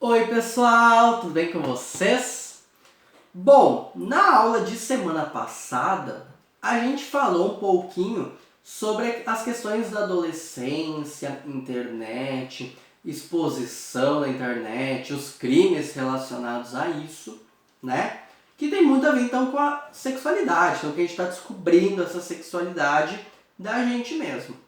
Oi pessoal, tudo bem com vocês? Bom, na aula de semana passada, a gente falou um pouquinho sobre as questões da adolescência, internet, exposição na internet, os crimes relacionados a isso, né? Que tem muito a ver então com a sexualidade, então que a gente está descobrindo essa sexualidade da gente mesmo.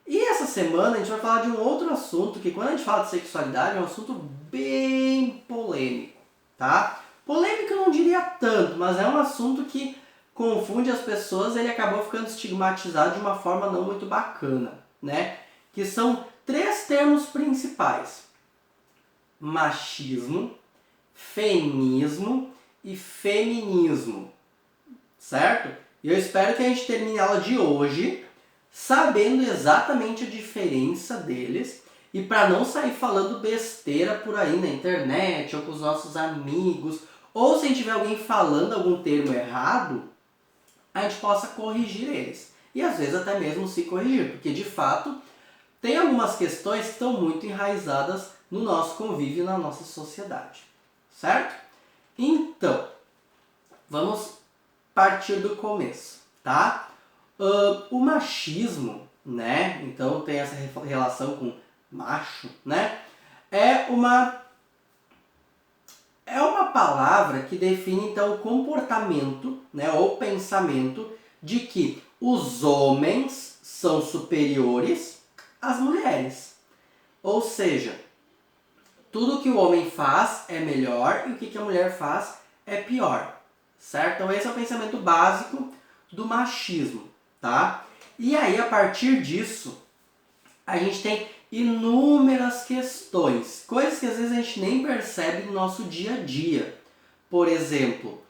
E essa semana a gente vai falar de um outro assunto que, quando a gente fala de sexualidade, é um assunto bem polêmico, tá? Polêmico eu não diria tanto, mas é um assunto que confunde as pessoas e ele acabou ficando estigmatizado de uma forma não muito bacana, né? Que são 3 termos principais: machismo, feminismo e feminismo, certo? E eu espero que a gente termine a aula de hoje sabendo exatamente a diferença deles e para não sair falando besteira por aí na internet ou com os nossos amigos, ou se tiver alguém falando algum termo errado, a gente possa corrigir eles. E às vezes até mesmo se corrigir, porque de fato tem algumas questões que estão muito enraizadas no nosso convívio e na nossa sociedade, certo? Então, vamos partir do começo, tá? O machismo, né? Então tem essa relação com macho, né? É uma palavra que define então o comportamento, né, ou pensamento de que os homens são superiores às mulheres. Ou seja, tudo que o homem faz é melhor e o que a mulher faz é pior, certo? Então esse é o pensamento básico do machismo, tá? E aí, a partir disso, a gente tem inúmeras questões, coisas que às vezes a gente nem percebe no nosso dia a dia. Por exemplo,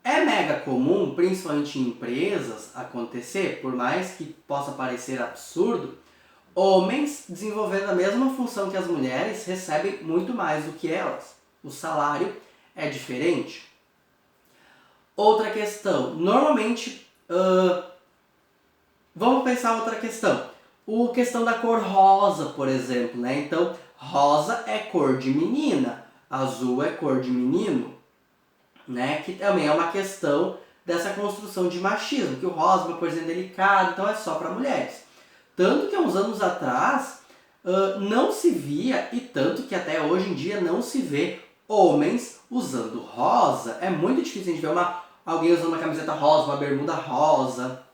é mega comum, principalmente em empresas, acontecer, por mais que possa parecer absurdo, homens desenvolvendo a mesma função que as mulheres recebem muito mais do que elas. O salário é diferente. Outra questão, normalmente, vamos pensar outra questão. A questão da cor rosa, por exemplo, né? Então, rosa é cor de menina, azul é cor de menino, né? Que também é uma questão dessa construção de machismo, que o rosa é uma corzinha delicada, então é só para mulheres. Tanto que há uns anos atrás não se via, e tanto que até hoje em dia não se vê homens usando rosa. É muito difícil a gente ver alguém usando uma camiseta rosa, uma bermuda rosa,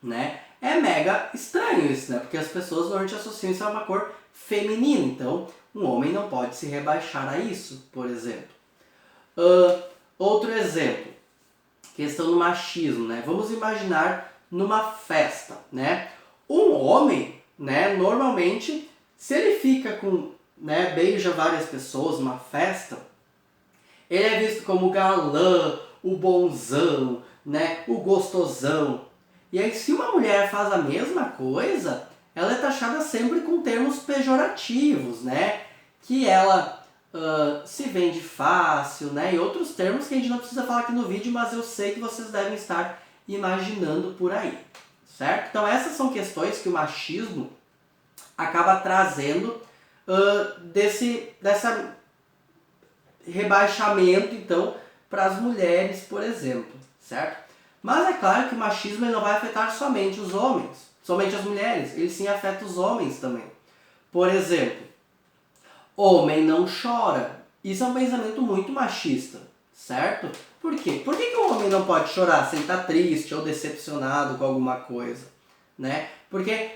né? É mega estranho isso, né? Porque as pessoas normalmente associam isso a uma cor feminina. Então, um homem não pode se rebaixar a isso, por exemplo. Outro exemplo, questão do machismo, né? Vamos imaginar numa festa, né? Um homem, né, normalmente, se ele fica com, né, beija várias pessoas numa festa, ele é visto como o galã, o bonzão, né, o gostosão. E aí, se uma mulher faz a mesma coisa, ela é taxada sempre com termos pejorativos, né? Que ela se vende fácil, né? E outros termos que a gente não precisa falar aqui no vídeo, mas eu sei que vocês devem estar imaginando por aí, certo? Então essas são questões que o machismo acaba trazendo dessa rebaixamento, então, para as mulheres, por exemplo, certo? Mas é claro que o machismo ele não vai afetar somente os homens, somente as mulheres, ele sim afeta os homens também. Por exemplo, homem não chora. Isso é um pensamento muito machista, certo? Por quê? Por que o homem não pode chorar sem estar triste ou decepcionado com alguma coisa, né? Porque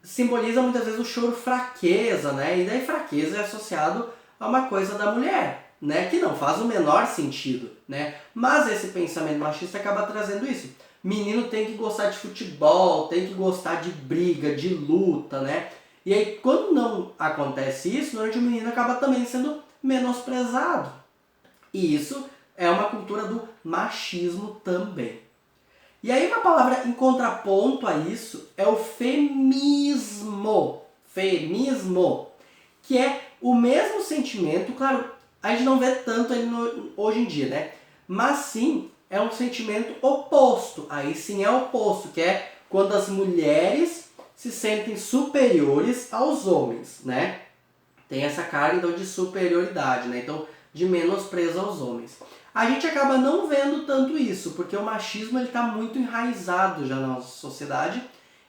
simboliza muitas vezes o choro fraqueza, né? E daí fraqueza é associado a uma coisa da mulher, né? Que não faz o menor sentido, né? Mas esse pensamento machista acaba trazendo isso. Menino tem que gostar de futebol, tem que gostar de briga, de luta, né? E aí, quando não acontece isso, normalmente o menino acaba também sendo menosprezado. E isso é uma cultura do machismo também. E aí, uma palavra em contraponto a isso é o feminismo. Feminismo, que é o mesmo sentimento, claro, a gente não vê tanto ele hoje em dia, né? Mas sim, é um sentimento oposto. Aí sim é oposto, que é quando as mulheres se sentem superiores aos homens, né? tem essa cara então de superioridade, né? Então de menosprezo aos homens. A gente acaba não vendo tanto isso, porque o machismo ele está muito enraizado já na nossa sociedade,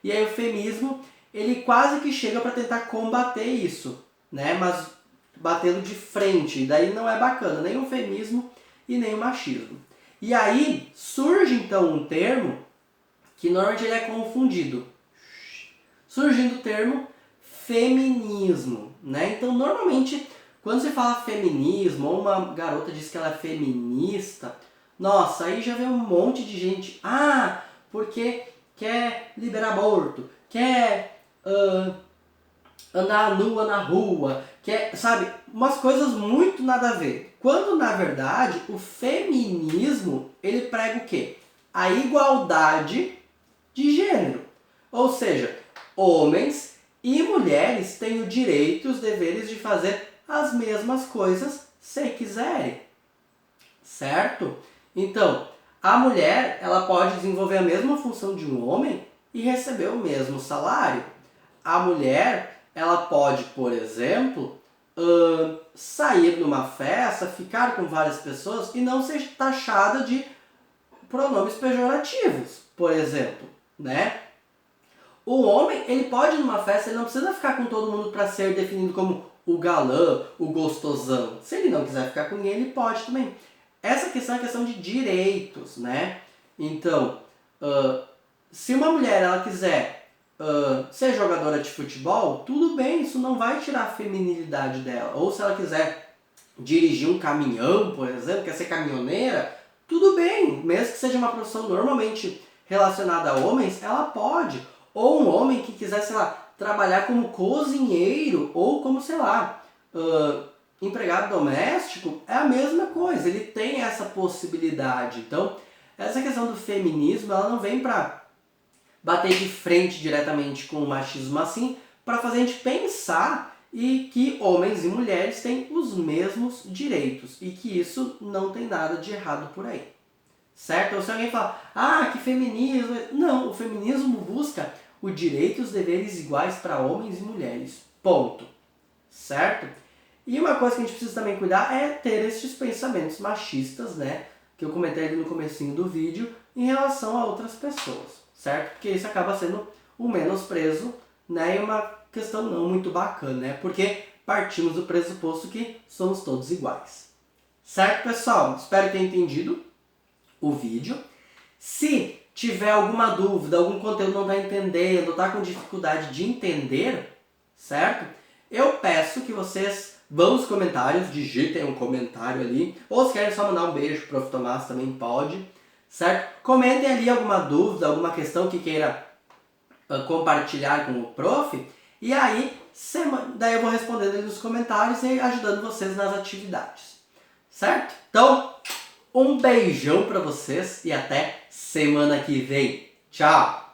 e aí o feminismo ele quase que chega para tentar combater isso, né? Mas batendo de frente, daí não é bacana, nem o feminismo e nem o machismo. E aí surge então um termo que normalmente ele é confundido, surgindo o termo feminismo, né? Então normalmente quando você fala feminismo ou uma garota diz que ela é feminista, nossa, aí já vem um monte de gente, porque quer liberar aborto, quer andar nua na rua, quer, sabe, umas coisas muito nada a ver. Quando na verdade o feminismo ele prega o quê? A igualdade de gênero. Ou seja, homens e mulheres têm o direito e os deveres de fazer as mesmas coisas se quiserem. Certo? Então, a mulher ela pode desenvolver a mesma função de um homem e receber o mesmo salário. A mulher ela pode, por exemplo, sair numa festa, ficar com várias pessoas e não ser taxada de pronomes pejorativos, por exemplo, né? O homem, ele pode ir numa festa, ele não precisa ficar com todo mundo para ser definido como o galã, o gostosão. Se ele não quiser ficar com ninguém, ele pode também. Essa questão é questão de direitos, né? Então, se uma mulher ela quiser ser jogadora de futebol, tudo bem, isso não vai tirar a feminilidade dela. Ou se ela quiser dirigir um caminhão, por exemplo, quer ser caminhoneira, tudo bem, mesmo que seja uma profissão normalmente relacionada a homens, ela pode. Ou um homem que quiser, sei lá, trabalhar como cozinheiro ou como, sei lá, empregado doméstico, é a mesma coisa, ele tem essa possibilidade. Então, essa questão do feminismo, ela não vem para bater de frente diretamente com o machismo assim, para fazer a gente pensar e que homens e mulheres têm os mesmos direitos e que isso não tem nada de errado por aí. Certo? Ou se alguém fala, que feminismo... Não, o feminismo busca o direito e os deveres iguais para homens e mulheres. Ponto. Certo? E uma coisa que a gente precisa também cuidar é ter esses pensamentos machistas, né? Que eu comentei ali no comecinho do vídeo, em relação a outras pessoas. Certo? Porque isso acaba sendo um menosprezo, né? E uma questão não muito bacana, né? Porque partimos do pressuposto que somos todos iguais. Certo, pessoal? Espero ter entendido o vídeo. Se tiver alguma dúvida, algum conteúdo não está entendendo, está com dificuldade de entender, certo? Eu peço que vocês vão nos comentários, digitem um comentário ali, ou se querem só mandar um beijo pro Prof. Tomás, também pode, certo? Comentem ali alguma dúvida, alguma questão que queira compartilhar com o prof, e aí daí eu vou respondendo ali nos comentários e ajudando vocês nas atividades, certo? Então, um beijão para vocês e até semana que vem. Tchau!